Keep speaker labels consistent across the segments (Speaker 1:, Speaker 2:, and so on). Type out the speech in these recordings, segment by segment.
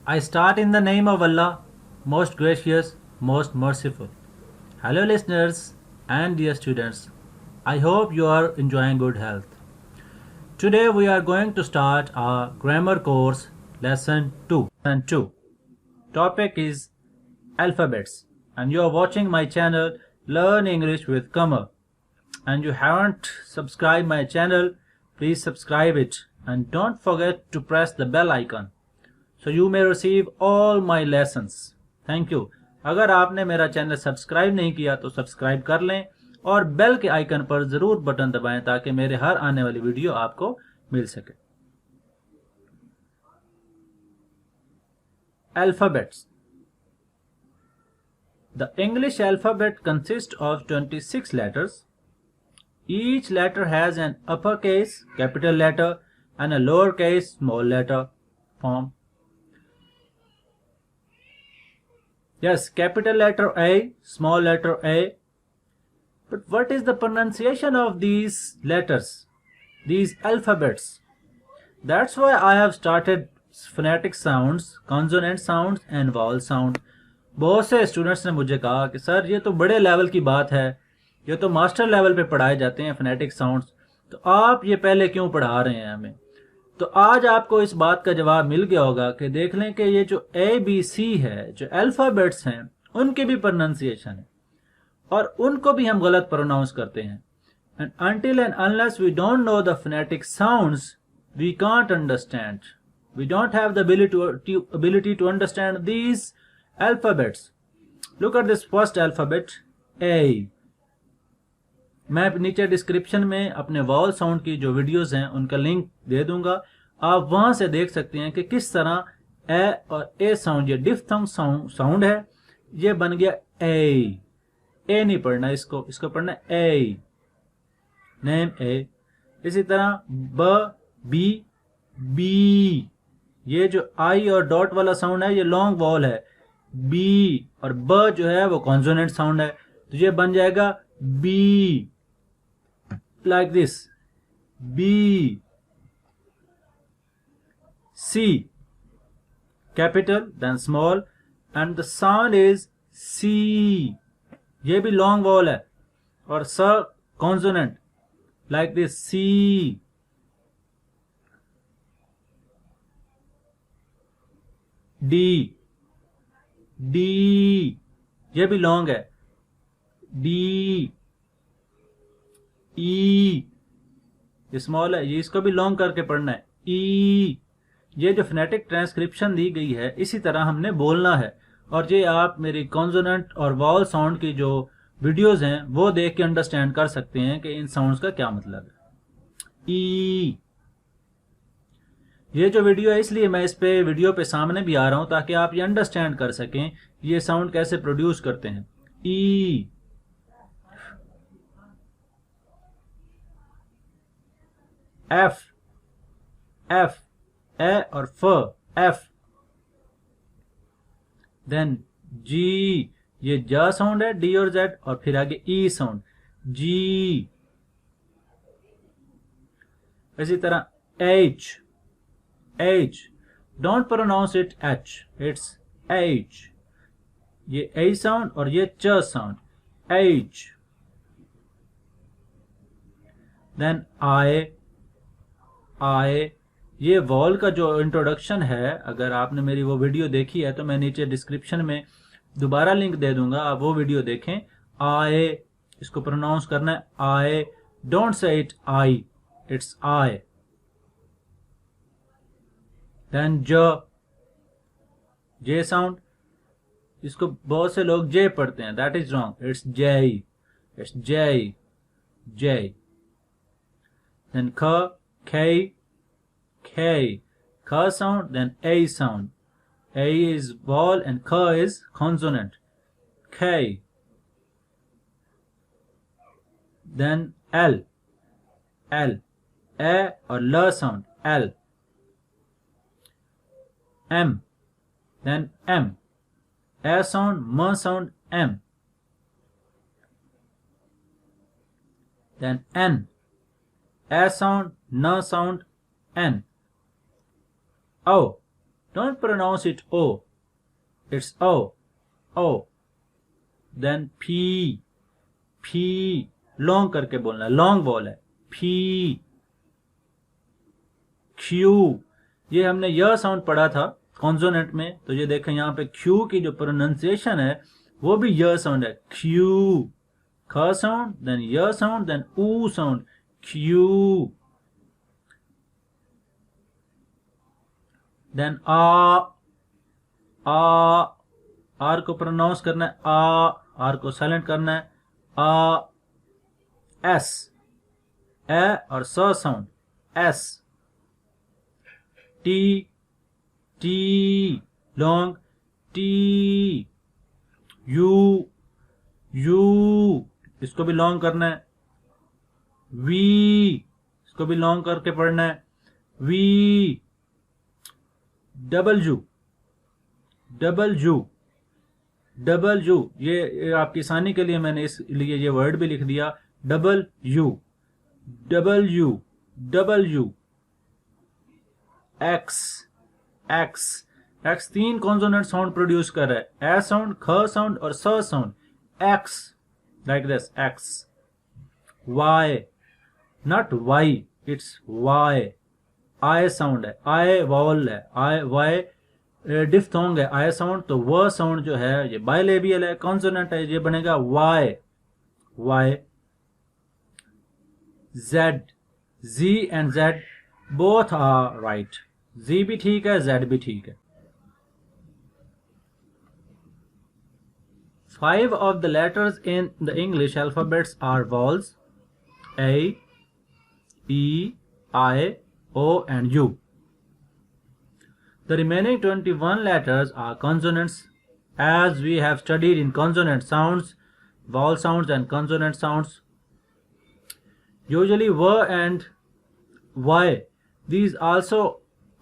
Speaker 1: I start in the name of Allah, most gracious, most merciful. Hello, listeners and dear students. I hope you are enjoying good health. Today we are going to start our grammar course, lesson 2. Lesson 2. Topic is alphabets, and you are watching my channel Learn English with Kamal. And you haven't subscribed my channel, please subscribe it and don't forget to press the bell icon so you may receive all my lessons. Thank you. अगर आपने मेरा channel subscribe नहीं किया तो subscribe कर लें और bell के आइकन पर जरूर बटन दबाएं ताकि मेरे हर आने वाली वीडियो आपको मिल सके. Alphabets. The English alphabet consists of 26 letters. Each letter has an uppercase capital letter and a lowercase small letter form. Yes, capital letter A, small letter A. But what is the pronunciation of these letters, these alphabets? That's why I have started phonetic sounds, consonant sounds and vowel sound. बहुत से students ने मुझे कहा कि sir ये तो बड़े level की बात है, ये तो मास्टर लेवल पे पढ़ाए जाते हैं फोनेटिक साउंड्स, तो आप ये पहले क्यों पढ़ा रहे हैं हमें. तो आज आपको इस बात का जवाब मिल गया होगा कि देख लें कि ये जो ABC है, जो अल्फाबेट्स हैं, उनकी भी प्रोनाउंसिएशन है और उनको भी हम गलत प्रोनाउंस करते हैं. And until and unless we don't know the phonetic sounds we can't understand, we don't have the ability to understand these alphabets. Look at this first alphabet, A. मैं नीचे डिस्क्रिप्शन में अपने वॉल साउंड की जो videos हैं उनका link दे दूंगा, आप वहां से देख सकते हैं कि किस तरह ए और ए साउंड, ये डिफ्थंग साउंड है, ये बन गया ए. ए नहीं पढ़ना, इसको पढ़ना ए, नेम ए. इसी तरह ब, बी, बी, ये जो आई और डॉट वाला साउंड है ये लॉन्ग वॉल है, बी, और ब जो है वो कॉन्सोनेंट साउंड है, तो ये बन जाएगा B, like this, B. C, capital then small and the sound is C. ये भी long vowel है और स consonant like this, C. D, D, ये भी long है, D. ई, ये स्मॉल है, ये इसको भी लॉन्ग करके पढ़ना है, ई. ये जो फोनेटिक ट्रांसक्रिप्शन दी गई है इसी तरह हमने बोलना है, और ये आप मेरी कॉन्सोनेंट और वॉवल साउंड की जो वीडियोस हैं वो देख के अंडरस्टैंड कर सकते हैं कि इन साउंड्स का क्या मतलब है. ई. ये जो वीडियो है इसलिए मैं इस पे वीडियो पे सामने भी आ रहा हूं ताकि आप ये अंडरस्टैंड कर सकें ये साउंड कैसे प्रोड्यूस करते हैं. ई. F, F, A और F, F. Then G, ये ज साउंड है, D और Z, और फिर आगे E साउंड, G. इसी तरह H, H, don't pronounce it H, it's H. ये A साउंड और ये च साउंड, H. Then I, ये वॉल का जो इंट्रोडक्शन है, अगर आपने मेरी वो वीडियो देखी है तो मैं नीचे डिस्क्रिप्शन में दोबारा लिंक दे दूंगा, आप वो वीडियो देखें. आए, इसको प्रोनाउंस करना है A, don't say it I, it's A. Then J sound, इसको बहुत से लोग जे पढ़ते हैं, that is wrong, it's J, it's J, J. Then K, K, K sound, then A sound. A is vowel and K is consonant. K. Then L, L, A or L sound, L. M, then M, A sound, M sound, M. Then N, A sound, N sound, N. O, Don't pronounce it O. It's O. O. Then P. P. Long करके बोलना है. Long wall है. P. Q. ये हमने यह sound पढ़ा था consonant में. तो ये देखें यहाँ पे Q की जो प्रोनाउंसिएशन है वो भी यह साउंड है. Q. ख साउंड, देन यह साउंड, देन ऊ साउंड. Q. देन आ. आर को प्रोनाउंस करना है. आर को साइलेंट करना है. एस. ए और स sound. S. T. T long. T. You. You इसको भी लॉन्ग करना है. वी इसको भी लॉन्ग करके पढ़ना है. V. Double U. Double U. Double U ये आपकी आसानी के लिए मैंने इसलिए ये वर्ड भी लिख दिया. Double U. Double U. Double U. X. X. X 3 consonant sound produce कर रहा है. ए साउंड, ख साउंड और स sound. X. Like this. X. Y. Not Y, it's Y. I sound है. आई वॉल है. आई वाई डिफ्थोंग है. I sound. तो वह साउंड जो है ये बाइलेबियल है, कॉन्सोनेंट है, ये बनेगा Y. Y. Z. G and Z both are right. G भी ठीक है, जेड भी ठीक है. 5 of the letters in the English alphabets are vowels: A, E, I, O and U. The remaining 21 letters are consonants. As we have studied in consonant sounds, vowel sounds and consonant sounds, usually V and Y, these also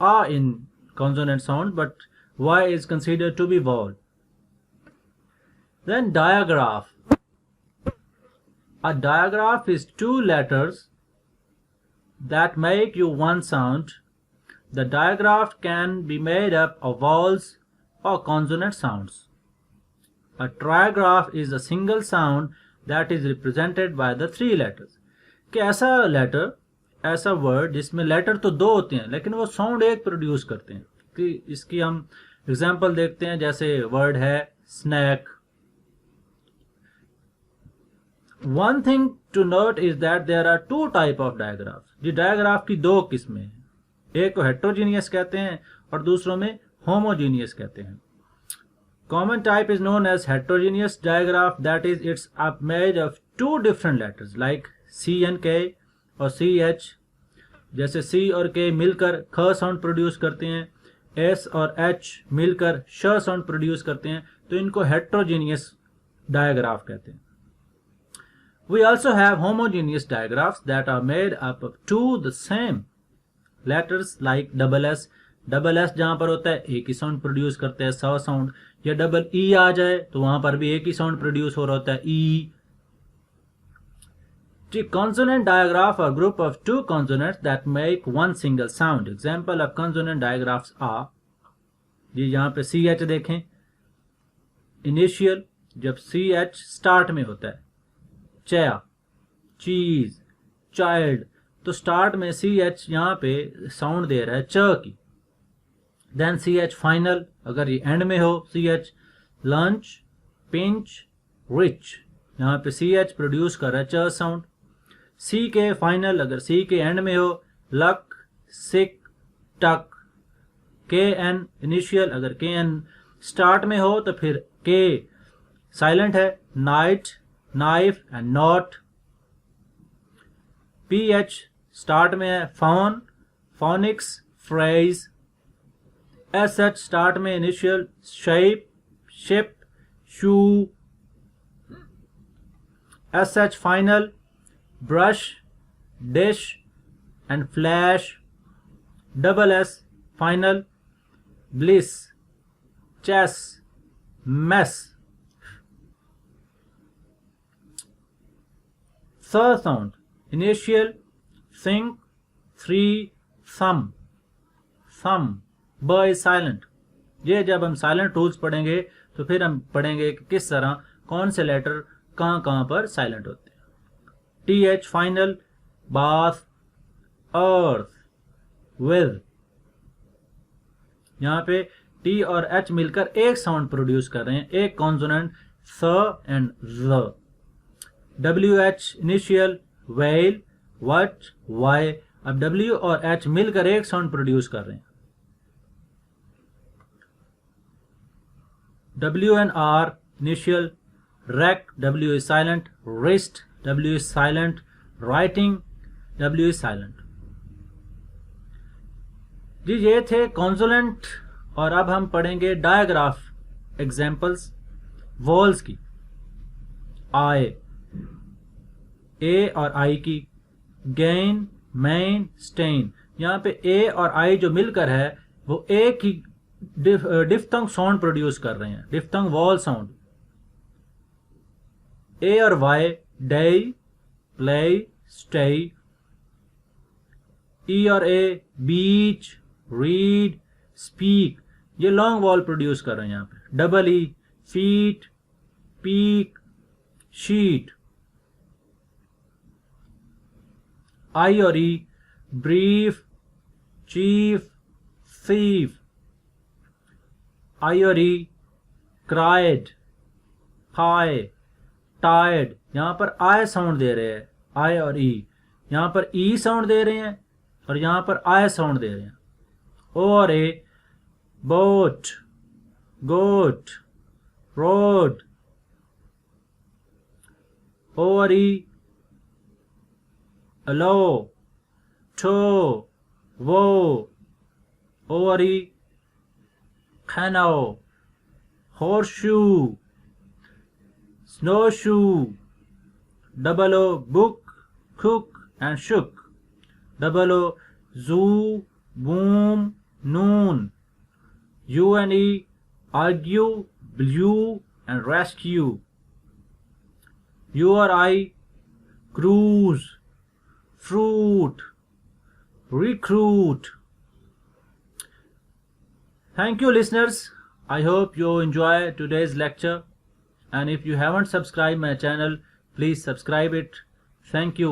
Speaker 1: are in consonant sound, but Y is considered to be vowel. Then digraph. A digraph is 2 letters that make you one sound. The digraph can be made up of vowels or consonant sounds. A trigraph is a single sound that is represented by the 3 letters. कि ऐसा letter, ऐसा word जिसमें letter तो 2 होते हैं लेकिन वो sound एक प्रोड्यूस करते हैं. कि इसकी हम एग्जांपल देखते हैं. जैसे वर्ड है snack. One thing to note is that there are 2 type of digraphs. जी डायग्राफ की 2 किस्में हैं. एक को हेट्रोजीनियस कहते हैं और दूसरों में होमोजीनियस कहते हैं. Common type is known as heterogeneous digraph, that is it's made of 2 different letters like C and K और CH. जैसे C और K मिलकर ख साउंड प्रोड्यूस करते हैं, S और H मिलकर श साउंड प्रोड्यूस करते हैं, तो इनको हेट्रोजीनियस डायग्राफ कहते हैं. We also have homogeneous digraphs that are made up of 2 the same letters like double S. Double S जहां पर होता है एक ही साउंड प्रोड्यूस करते हैं, स साउंड. या डबल ई आ जाए तो वहां पर भी एक ही साउंड प्रोड्यूस हो रहा होता है, ई. Consonant digraph are group of 2 consonants that make one single sound. Example of consonant digraphs are, ये यहाँ पे CH देखें. इनिशियल जब CH स्टार्ट में होता है, चेयर, चीज, चाइल्ड, तो स्टार्ट में CH यहाँ पे साउंड दे रहा है च की. देन CH फाइनल अगर ये एंड में हो, CH लंच, पिंच, रिच, यहाँ पे CH प्रोड्यूस कर रहा है च साउंड. C के फाइनल अगर C के एंड में हो, luck, sick, tuck. KN initial अगर KN स्टार्ट में हो तो फिर K साइलेंट है, knight, knife and knot. PH start में है, phone, phonics, phrase. SH start में initial, shape, ship, shoe. SH final, brush, dish and flash. Double S final, bliss, chess, mess. Third sound, initial, think, three, thumb. Thumb, ब is silent. ये जब हम silent rules पढ़ेंगे तो फिर हम पढ़ेंगे कि किस तरह कौन से लेटर कहाँ कहाँ पर साइलेंट होते हैं। T H final, bath, earth, with. यहाँ पे टी और एच मिलकर एक साउंड प्रोड्यूस कर रहे हैं, एक कॉन्सोनेंट स एंड ज। W H initial, well, what, why. अब डब्ल्यू और एच मिलकर एक साउंड प्रोड्यूस कर रहे हैं। W and R initial, wreck, W is silent, wrist, W is silent, writing, W is silent. जी ये थे कॉन्सोनेंट। और अब हम पढ़ेंगे डायग्राफ एग्जाम्पल्स वॉल्स की। आई, ए और आई की, गेन, मेन, स्टेन। यहाँ पे ए और आई जो मिलकर है वो एक ही डिफ्थंग साउंड प्रोड्यूस कर रहे हैं, डिफ्थंग वॉल साउंड। ए और Y, day, play, stay. E और ए, बीच, रीड, स्पीक। ये लॉन्ग वॉल प्रोड्यूस कर रहे हैं यहाँ पे। Double E, feet, peak, sheet. I और E, brief, chief, thief। I और ई, क्राइड, थाई, टायर्ड। यहां पर आई साउंड दे रहे हैं, आई और ई। यहां पर ई साउंड दे रहे हैं और यहां पर आई साउंड दे रहे हैं। ओ और ए, बोट, गोट, रोड। ओ और ई, अलो, टो, वो। ओ और ई, canoe, horseshoe, snowshoe. Double O, book, cook and shook. Double O, zoo, boom, noon. U and E, argue, blew and rescue. U or I, cruise, fruit, recruit. Thank you listeners. I hope you enjoy today's lecture, and if you haven't subscribed my channel, please subscribe it. Thank you.